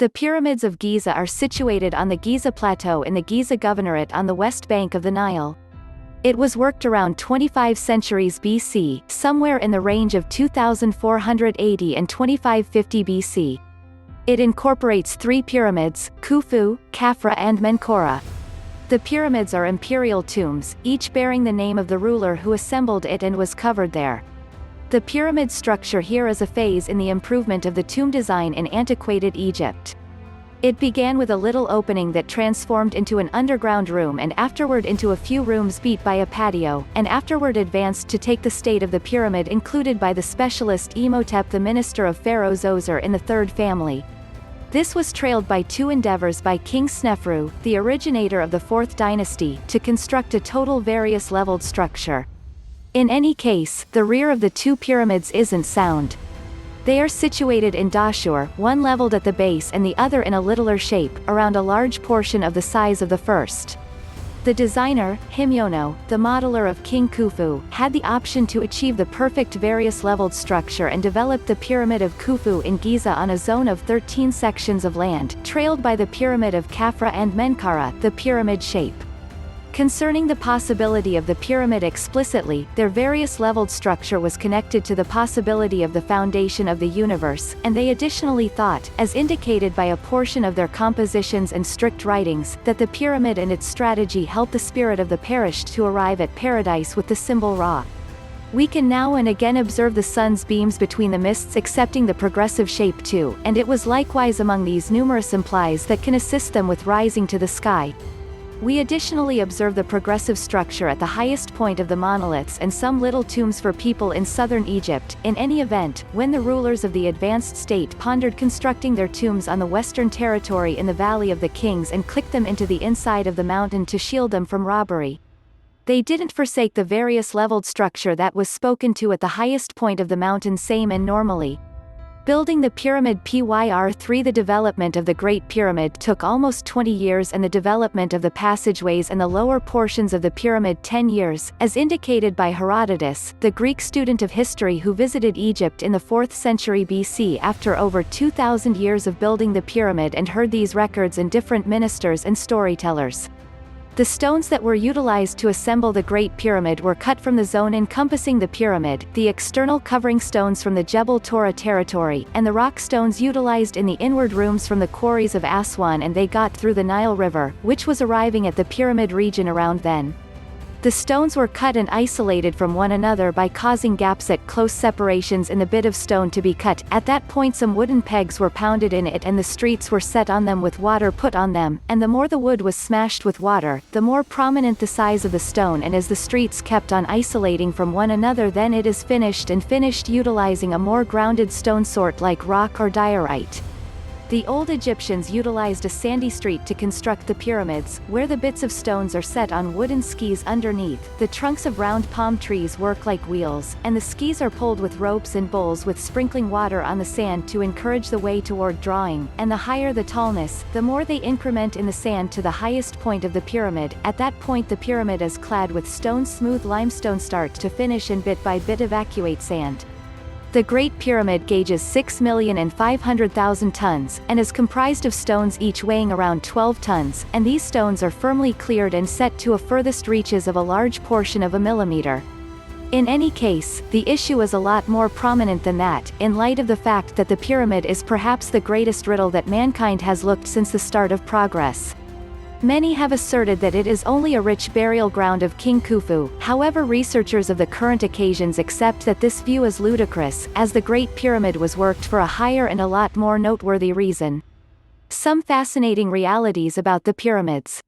The pyramids of Giza are situated on the Giza Plateau in the Giza Governorate on the west bank of the Nile. It was worked around 25 centuries BC, somewhere in the range of 2480 and 2550 BC. It incorporates 3 pyramids, Khufu, Khafra and Menkaura. The pyramids are imperial tombs, each bearing the name of the ruler who assembled it and was covered there. The pyramid structure here is a phase in the improvement of the tomb design in antiquated Egypt. It began with a little opening that transformed into an underground room and afterward into a few rooms beat by a patio, and afterward advanced to take the state of the pyramid included by the specialist Imhotep, the minister of Pharaoh Zoser in the third family. This was trailed by 2 endeavors by King Snefru, the originator of the 4th dynasty, to construct a total various leveled structure. In any case, the rear of the 2 pyramids isn't sound. They are situated in Dashur, one leveled at the base and the other in a littler shape, around a large portion of the size of the first. The designer, Himyono, the modeler of King Khufu, had the option to achieve the perfect various leveled structure and developed the Pyramid of Khufu in Giza on a zone of 13 sections of land, trailed by the Pyramid of Khafra and Menkaura, the pyramid shape. Concerning the possibility of the pyramid explicitly, their various leveled structure was connected to the possibility of the foundation of the universe, and they additionally thought, as indicated by a portion of their compositions and strict writings, that the pyramid and its strategy helped the spirit of the perished to arrive at paradise with the symbol Ra. We can now and again observe the sun's beams between the mists accepting the progressive shape too, and it was likewise among these numerous implies that can assist them with rising to the sky. We additionally observe the progressive structure at the highest point of the monoliths and some little tombs for people in southern Egypt. In any event, when the rulers of the advanced state pondered constructing their tombs on the western territory in the Valley of the Kings and clicked them into the inside of the mountain to shield them from robbery, they didn't forsake the various leveled structure that was spoken to at the highest point of the mountain same and normally. Building the Pyramid Pyr3. The development of the Great Pyramid took almost 20 years and the development of the passageways and the lower portions of the pyramid 10 years, as indicated by Herodotus, the Greek student of history who visited Egypt in the 4th century BC after over 2,000 years of building the pyramid and heard these records in different ministers and storytellers. The stones that were utilized to assemble the Great Pyramid were cut from the zone encompassing the pyramid, the external covering stones from the Jebel Torah territory, and the rock stones utilized in the inward rooms from the quarries of Aswan, and they got through the Nile River, which was arriving at the pyramid region around then. The stones were cut and isolated from one another by causing gaps at close separations in the bit of stone to be cut. At that point some wooden pegs were pounded in it and the streets were set on them with water put on them, and the more the wood was smashed with water, the more prominent the size of the stone, and as the streets kept on isolating from one another, then it is finished utilizing a more grounded stone sort like rock or diorite. The old Egyptians utilized a sandy street to construct the pyramids, where the bits of stones are set on wooden skis underneath. The trunks of round palm trees work like wheels, and the skis are pulled with ropes and bowls with sprinkling water on the sand to encourage the way toward drawing, and the higher the tallness, the more they increment in the sand to the highest point of the pyramid. At that point the pyramid is clad with stone smooth limestone start to finish and bit by bit evacuate sand. The Great Pyramid gauges 6,500,000 tons, and is comprised of stones each weighing around 12 tons, and these stones are firmly cleared and set to a furthest reaches of a large portion of a millimeter. In any case, the issue is a lot more prominent than that, in light of the fact that the pyramid is perhaps the greatest riddle that mankind has looked since the start of progress. Many have asserted that it is only a rich burial ground of King Khufu. However, researchers of the current occasions accept that this view is ludicrous, as the Great Pyramid was worked for a higher and a lot more noteworthy reason. Some fascinating realities about the pyramids.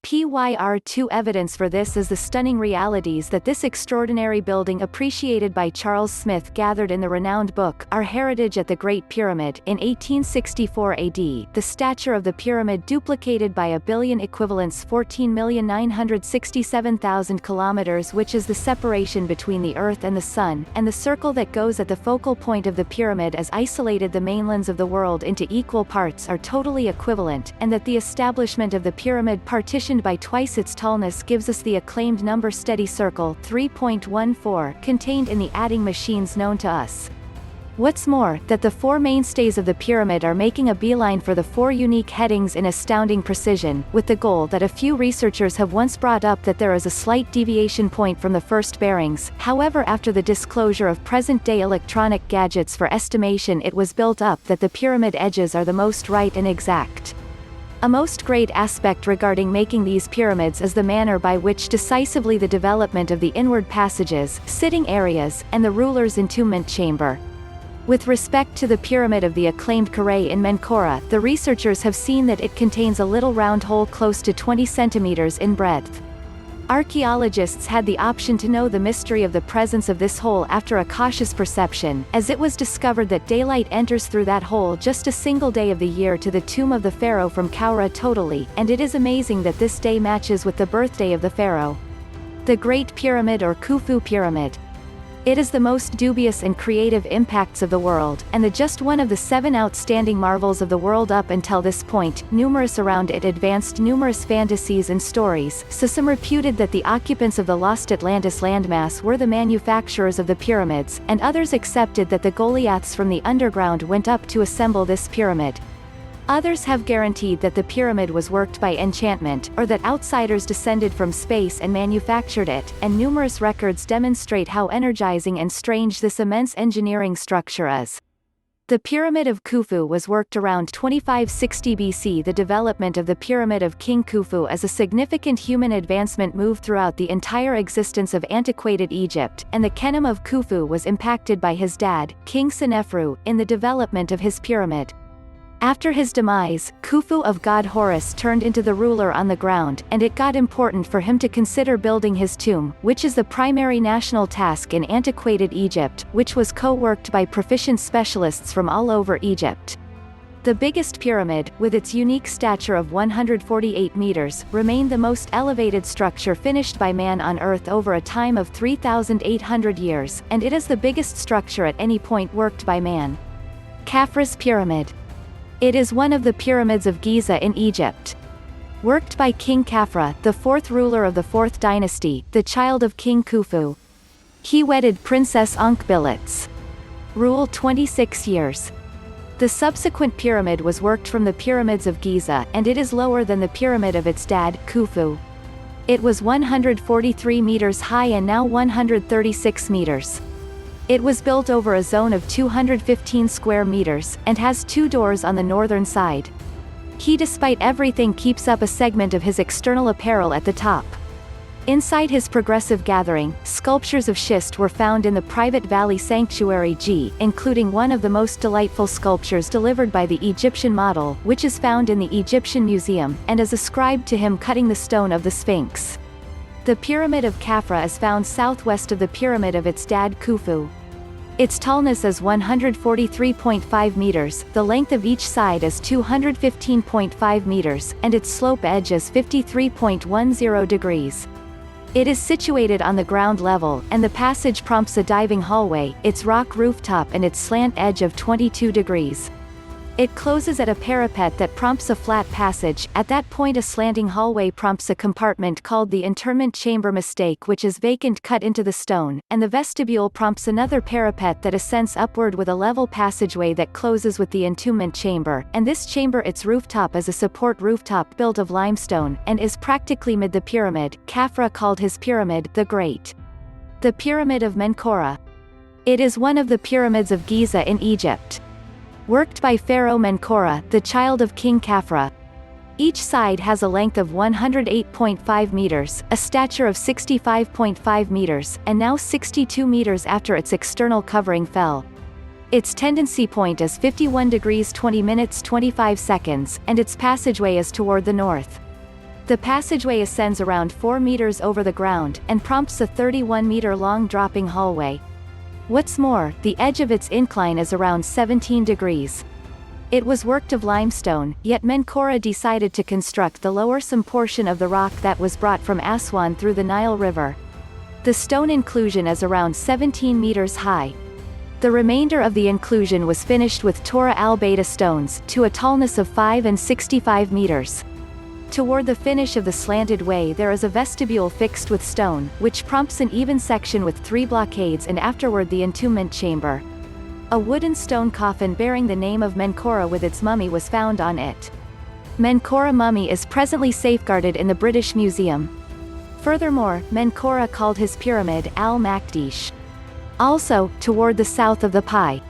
Pyr2 evidence for this is the stunning realities that this extraordinary building appreciated by Charles Smith gathered in the renowned book, Our Heritage at the Great Pyramid, in 1864 AD. The stature of the pyramid duplicated by a billion equivalents 14,967,000 kilometers, which is the separation between the Earth and the Sun, and the circle that goes at the focal point of the pyramid as isolated the mainlands of the world into equal parts are totally equivalent, and that the establishment of the pyramid partitioned by twice its tallness gives us the acclaimed number steady circle 3.14 contained in the adding machines known to us. What's more, that the four mainstays of the pyramid are making a beeline for the four unique headings in astounding precision, with the goal that a few researchers have once brought up that there is a slight deviation point from the first bearings. However, after the disclosure of present-day electronic gadgets for estimation, it was built up that the pyramid edges are the most right and exact. A most great aspect regarding making these pyramids is the manner by which decisively the development of the inward passages, sitting areas, and the ruler's entombment chamber. With respect to the pyramid of the acclaimed charice in Menkora, the researchers have seen that it contains a little round hole close to 20 centimeters in breadth. Archaeologists had the option to know the mystery of the presence of this hole after a cautious perception, as it was discovered that daylight enters through that hole just a single day of the year to the tomb of the pharaoh from Kaura totally, and it is amazing that this day matches with the birthday of the pharaoh. The Great Pyramid or Khufu Pyramid. It is the most dubious and creative impacts of the world, and just one of the 7 outstanding marvels of the world up until this point. Numerous around it advanced numerous fantasies and stories, so some reputed that the occupants of the lost Atlantis landmass were the manufacturers of the pyramids, and others accepted that the Goliaths from the underground went up to assemble this pyramid. Others have guaranteed that the pyramid was worked by enchantment, or that outsiders descended from space and manufactured it, and numerous records demonstrate how energizing and strange this immense engineering structure is. The Pyramid of Khufu was worked around 2560 BC. The development of the Pyramid of King Khufu is a significant human advancement move throughout the entire existence of antiquated Egypt, and the kingdom of Khufu was impacted by his dad, King Senefru, in the development of his pyramid. After his demise, Khufu of god Horus turned into the ruler on the ground, and it got important for him to consider building his tomb, which is the primary national task in antiquated Egypt, which was co-worked by proficient specialists from all over Egypt. The biggest pyramid, with its unique stature of 148 meters, remained the most elevated structure finished by man on Earth over a time of 3,800 years, and it is the biggest structure at any point worked by man. Khafra's Pyramid. It is one of the pyramids of Giza in Egypt. Worked by King Khafra, the 4th ruler of the 4th dynasty, the child of King Khufu. He wedded Princess Ankh-Bilets. Rule 26 years. The subsequent pyramid was worked from the pyramids of Giza, and it is lower than the pyramid of its dad, Khufu. It was 143 meters high and now 136 meters. It was built over a zone of 215 square meters, and has 2 doors on the northern side. He despite everything keeps up a segment of his external apparel at the top. Inside his progressive gathering, sculptures of schist were found in the private valley sanctuary G, including one of the most delightful sculptures delivered by the Egyptian model, which is found in the Egyptian Museum, and is ascribed to him cutting the stone of the Sphinx. The Pyramid of Khafra is found southwest of the pyramid of its dad Khufu. Its tallness is 143.5 meters, the length of each side is 215.5 meters, and its slope edge is 53.10 degrees. It is situated on the ground level, and the passage prompts a diving hallway, its rock rooftop and its slant edge of 22 degrees. It closes at a parapet that prompts a flat passage. At that point a slanting hallway prompts a compartment called the interment chamber mistake, which is vacant cut into the stone, and the vestibule prompts another parapet that ascends upward with a level passageway that closes with the entombment chamber, and this chamber its rooftop is a support rooftop built of limestone, and is practically mid the pyramid. Khafra called his pyramid the Great. The Pyramid of Menkora. It is one of the pyramids of Giza in Egypt. Worked by Pharaoh Menkora, the child of King Khafra. Each side has a length of 108.5 meters, a stature of 65.5 meters, and now 62 meters after its external covering fell. Its tendency point is 51 degrees 20 minutes 25 seconds, and its passageway is toward the north. The passageway ascends around 4 meters over the ground, and prompts a 31-meter-long dropping hallway. What's more, the edge of its incline is around 17 degrees. It was worked of limestone, yet Menkora decided to construct the lowersome portion of the rock that was brought from Aswan through the Nile River. The stone inclusion is around 17 meters high. The remainder of the inclusion was finished with Torah al-Beta stones, to a tallness of 5 and 65 meters. Toward the finish of the slanted way there is a vestibule fixed with stone, which prompts an even section with 3 blockades and afterward the entombment chamber. A wooden stone coffin bearing the name of Menkora with its mummy was found on it. Menkora mummy is presently safeguarded in the British Museum. Furthermore, Menkora called his pyramid Al-Makdish. Also, toward the south of the Pi,